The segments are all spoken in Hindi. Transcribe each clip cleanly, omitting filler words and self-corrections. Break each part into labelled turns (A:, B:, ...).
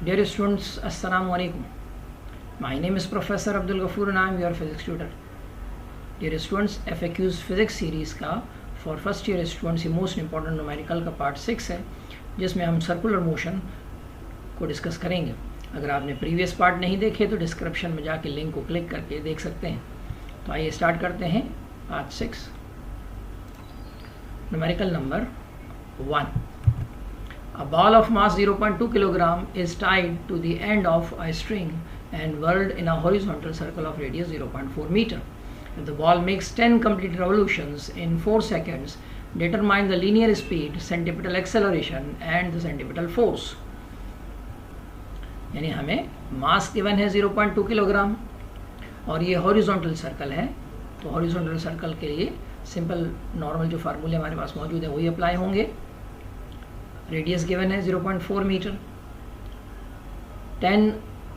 A: Dear students, Assalamu alaikum. My name is Professor Abdul Ghafoor and I am your physics tutor. Dear students, FAQs physics series का for first year students ये most important numerical का part 6 है, जिसमें हम circular motion को डिस्कस करेंगे. अगर आपने प्रीवियस पार्ट नहीं देखे तो डिस्क्रिप्शन में जाके लिंक को क्लिक करके देख सकते हैं. तो आइए स्टार्ट करते हैं. Part 6 numerical number 1. A ball of mass 0.2 kg is tied to the end of a string and whirled in a horizontal circle of radius 0.4 meter. If the ball makes 10 complete revolutions in 4 seconds, determine the linear speed, centripetal acceleration and the centripetal force. यानी हमें मास गिवन है 0.2 किलोग्राम और ये हॉरिजॉन्टल सर्कल है. तो हॉरिजॉन्टल सर्कल के लिए सिंपल नॉर्मल जो फार्मूले हमारे पास मौजूद है वही अप्लाई होंगे. रेडियस गिवन है 0.4 मीटर, 10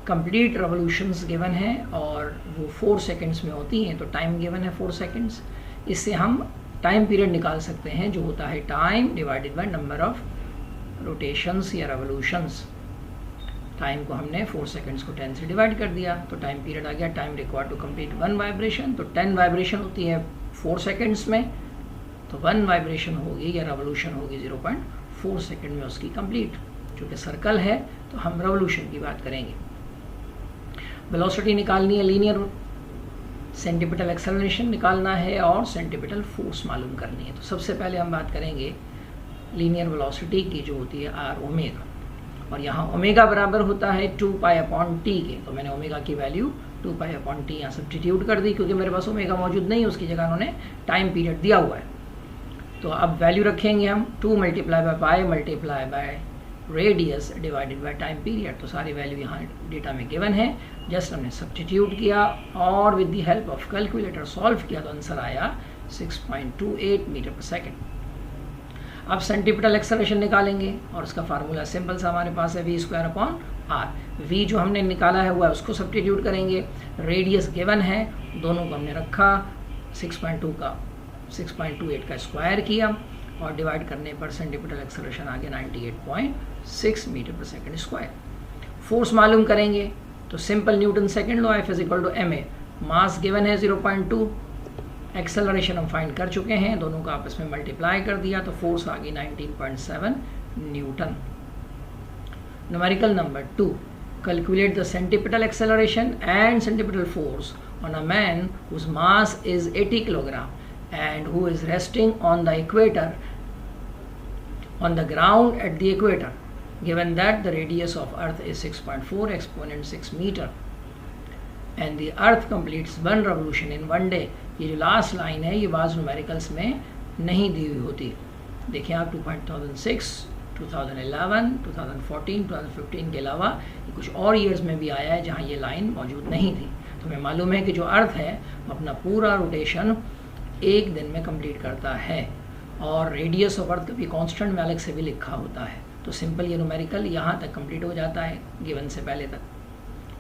A: कंप्लीट रेवोल्यूशंस गिवन है और वो 4 सेकंड्स में होती हैं. तो टाइम गिवन है 4 सेकंड्स. इससे हम टाइम पीरियड निकाल सकते हैं जो होता है time divided by number of rotations या रेवोल्यूशंस. टाइम को हमने 4 सेकंड्स को 10 से डिवाइड कर दिया तो टाइम पीरियड आ गया. Time required to complete 1 vibration. तो 10 वाइब्रेशन होती है 4 सेकंड्स में, तो 1 वाइब्रेशन होगी या रेवोल्यूशन होगी 0.4 सेकंड में उसकी कंप्लीट. चूँकि सर्कल है तो हम रेवोल्यूशन की बात करेंगे. वेलोसिटी निकालनी है, लीनियर सेंटीपिटल एक्सेलरेशन निकालना है और सेंटीपिटल फोर्स मालूम करनी है. तो सबसे पहले हम बात करेंगे लीनियर वेलोसिटी की जो होती है आर ओमेगा. और यहाँ ओमेगा बराबर होता है 2 पाई अपॉन टी के. तो मैंने ओमेगा की वैल्यू 2 पाई अपॉन टी यहाँ सब्स्टिट्यूट कर दी क्योंकि मेरे पास ओमेगा मौजूद नहीं है, उसकी जगह उन्होंने टाइम पीरियड दिया हुआ है. तो अब वैल्यू रखेंगे हम 2 multiply by pi multiply by radius divided by time period. तो सारी वैल्यू यहाँ डेटा में गिवन है, जस्ट हमने सब्स्टिट्यूट किया और with the help of calculator solve किया तो आंसर आया 6.28 मीटर पर सेकेंड. अब सेंटीपिटल एक्सेलरेशन निकालेंगे और उसका फार्मूला सिंपल सा हमारे पास है v² अपॉन r. v जो हमने निकाला है हुआ है उसको सब्स्टिट्यूट करेंगे. रेडियस गिवन है, दोनों को हमने रखा, 6.28 का स्क्वायर किया और डिवाइड करने पर सेंटीपिटल एक्सेलरेशन आ गया 98.6 मीटर पर सेकेंड स्क्वायर. फोर्स मालूम करेंगे तो simple Newton second law, F = ma. Mass given है 0.2, एक्सेलरेशन हम फाइंड कर चुके हैं, दोनों को आपस में मल्टीप्लाई कर दिया तो फोर्स आ गई 19.7 newton. Numerical number 2. Calculate the centripetal acceleration and centripetal force on a man whose mass is 80 kilogram and who is resting on the equator, on the ground at the equator, given that the radius of earth is 6.4 exponent 6 meter and the earth completes 1 revolution in 1 day. ये जो लास्ट लाइन है ये बाज़ न्यूमेरिकल्स में नहीं दी हुई होती. देखिए आप 2006, 2011, 2014, 2015 के अलावा ये कुछ और ईयर्स में भी आया है जहाँ ये लाइन मौजूद नहीं थी. तो हमें मालूम है कि जो अर्थ है अपना पूरा रोटेशन एक दिन में कंप्लीट करता है और रेडियस ऑफ अर्थ कभी कांस्टेंट में अलग से भी लिखा होता है. तो सिंपल ये न्यूमेरिकल यहाँ तक कंप्लीट हो जाता है गिवन से पहले तक.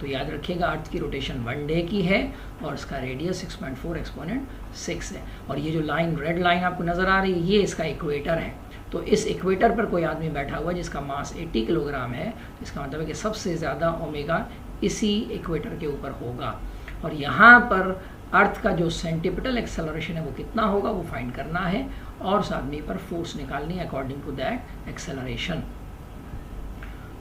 A: तो याद रखिएगा अर्थ की रोटेशन 1 डे की है और इसका रेडियस 6.4 एक्सपोनेंट 6 है. और ये जो लाइन रेड लाइन आपको नज़र आ रही है ये इसका इक्वेटर है. तो इस इक्वेटर पर कोई आदमी बैठा हुआ है जिसका मास 80 किलोग्राम है, इसका मतलब है कि सबसे ज़्यादा ओमेगा इसी इक्वेटर के ऊपर होगा. और यहाँ पर अर्थ का जो सेंटीपिटल एक्सेलरेशन है वो कितना होगा वो फाइंड करना है और उस आदमी पर फोर्स निकालनी है अकॉर्डिंग टू दैट एक्सेलरेशन.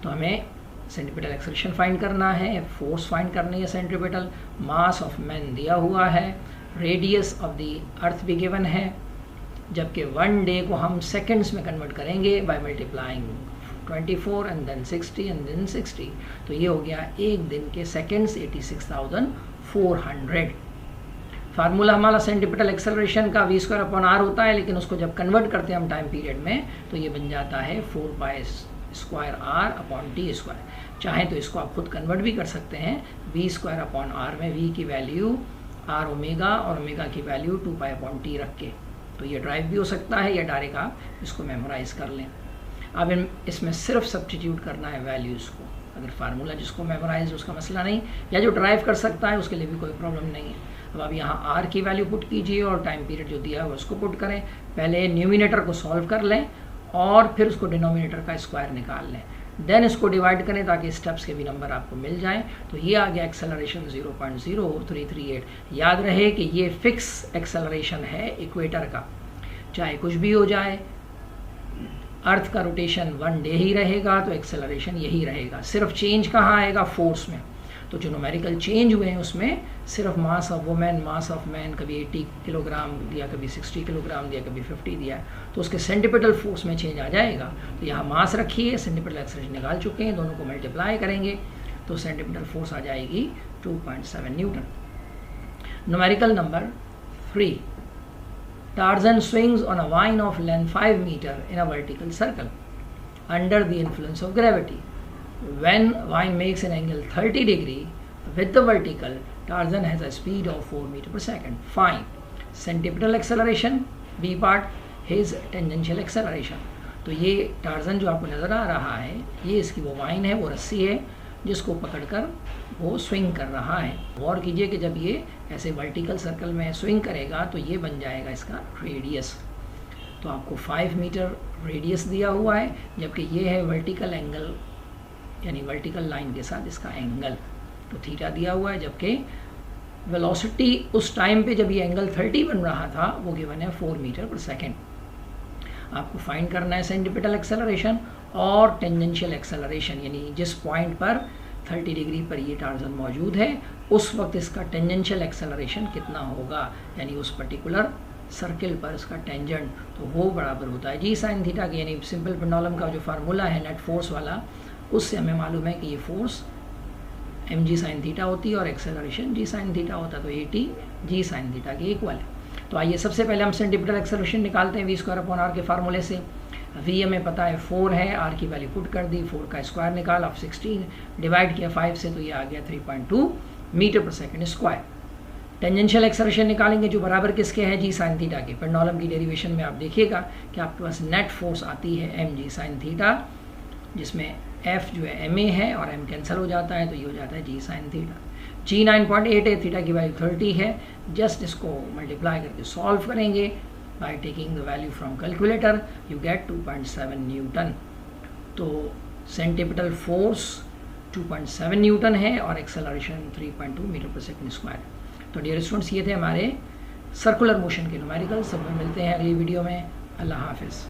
A: तो हमें सेंटीपिटल एक्सेलरेशन फाइंड करना है, फोर्स फाइंड करनी है सेंटीपिटल. मास ऑफ मैन दिया हुआ है, रेडियस ऑफ द अर्थ भी गिवन है, जबकि 1 डे को हम सेकंड्स में कन्वर्ट करेंगे by multiplying 24 and then 60 and then 60. तो ये हो गया एक दिन के सेकंड्स 86,400. फार्मूला हमारा सेंटीपिटल एक्सेलरेशन का v² अपॉन r होता है, लेकिन उसको जब कन्वर्ट करते हैं हम टाइम पीरियड में तो ये बन जाता है 4 pi square r upon T square. चाहें तो इसको आप खुद कन्वर्ट भी कर सकते हैं v² अपॉन r में v की वैल्यू r ओमेगा और ओमेगा की वैल्यू 2 पाई अपॉन टी रख के. तो ये ड्राइव भी हो सकता है या डायरेक्ट आप इसको मेमोराइज कर लें. अब इसमें सिर्फ सब्स्टिट्यूट करना है वैल्यूज़ को. अगर फार्मूला जिसको मेमोराइज उसका मसला नहीं, या जो ड्राइव कर सकता है उसके लिए भी कोई प्रॉब्लम नहीं है. अब आप यहाँ r की वैल्यू पुट कीजिए और टाइम पीरियड जो दिया है उसको पुट करें. पहले न्यूमिनेटर को सॉल्व कर लें और फिर उसको डिनोमिनेटर का स्क्वायर निकाल लें. देन इसको डिवाइड करें ताकि स्टेप्स के भी नंबर आपको मिल जाएं। तो ये आ गया एक्सेलरेशन 0.0338। याद रहे कि ये फिक्स एक्सेलरेशन है इक्वेटर का, चाहे कुछ भी हो जाए, अर्थ का रोटेशन 1 डे ही रहेगा तो एक्सेलरेशन यही रहेगा। सिर्फ चेंज कहाँ आएगा? फोर्स में। तो जो न्यूमेरिकल चेंज हुए हैं उसमें सिर्फ mass of women, mass of man, कभी 80 किलोग्राम दिया, कभी 60 किलोग्राम दिया, कभी 50 दिया है, तो उसके सेंटीपिटल फोर्स में चेंज आ जाएगा। तो यहाँ मास रखिए, सेंटीपिटल एक्सेलरेशन निकाल चुके हैं, दोनों को मल्टीप्लाई करेंगे तो सेंटीपिटल फोर्स आ जाएगी 2.7 Newton. Numerical number 3, Tarzan swings on a vine of length 5 meter in a vertical circle under the influence of gravity. When vine makes an angle 30 degree with the vertical, Tarzan has a speed of 4 meter per second. Find centripetal acceleration, B part, his tangential acceleration. तो ये टार्जन जो आपको नज़र आ रहा है, ये इसकी वो वाइन है, वो रस्सी है जिसको पकड़कर वो स्विंग कर रहा है। गौर कीजिए कि जब ये ऐसे वर्टिकल सर्कल में स्विंग करेगा तो ये बन जाएगा इसका रेडियस। तो आपको 5 मीटर रेडियस दिया हुआ है, जबकि ये है वर्टिकल एंगल, यानी वर्टिकल लाइन के साथ इसका एंगल, तो थीटा दिया हुआ है। जबकि वेलोसिटी उस टाइम पे जब ये एंगल 30 बन रहा था वो गिवन है 4 मीटर पर सेकेंड। आपको फाइंड करना है सेंटीपिटल एक्सेलरेशन और टेंजेंशियल एक्सेलरेशन, यानी जिस पॉइंट पर 30 डिग्री पर ये टार्जन मौजूद है उस वक्त इसका टेंजेंशियल एक्सेलरेशन कितना होगा, यानी उस पर्टिकुलर सर्किल पर इसका टेंजेंट, तो वो बराबर होता है जी साइन थीटा की। यानी सिंपल पेंडुलम का जो फार्मूला है नेट फोर्स वाला, उससे हमें मालूम है कि ये फोर्स mg साइन थीटा होती है और एक्सेलरेशन g साइन थीटा होता है, तो at g साइन थीटा के इक्वल है। तो आइए सबसे पहले हम सेंटीपिटल एक्सेलरेशन निकालते हैं v²/r के फार्मूले से। v हमें पता है 4 है, r की वैल्यू पुट कर दी, 4 का स्क्वायर निकाल, अब 16 डिवाइड किया 5 से, तो ये आ गया 3.2 मीटर पर सेकेंड स्क्वायर। टेंजेंशियल एक्सेलरेशन निकालेंगे जो बराबर किसके हैं? जी साइन थीटा के। पेंडुलम की डेरिवेशन में आप देखिएगा कि आपके पास नेट फोर्स आती है mg साइन थीटा, जिसमें f जो है ma है और m कैंसिल हो जाता है, तो ये हो जाता है g साइन थीटा। g 9.8 है, थीटा की वैल्यू 30 है। जस्ट इसको मल्टीप्लाई करके सॉल्व करेंगे by taking the value from calculator, you get 2.7 Newton. तो सेंटीपिटल फोर्स 2.7 न्यूटन है और एक्सेलरेशन 3.2 मीटर पर सेकेंड स्क्वायर। तो डियर स्टूडेंट्स, ये थे हमारे सर्कुलर मोशन के न्यूमेरिकल। सब में मिलते हैं अगली वीडियो में। अल्लाह हाफिज़।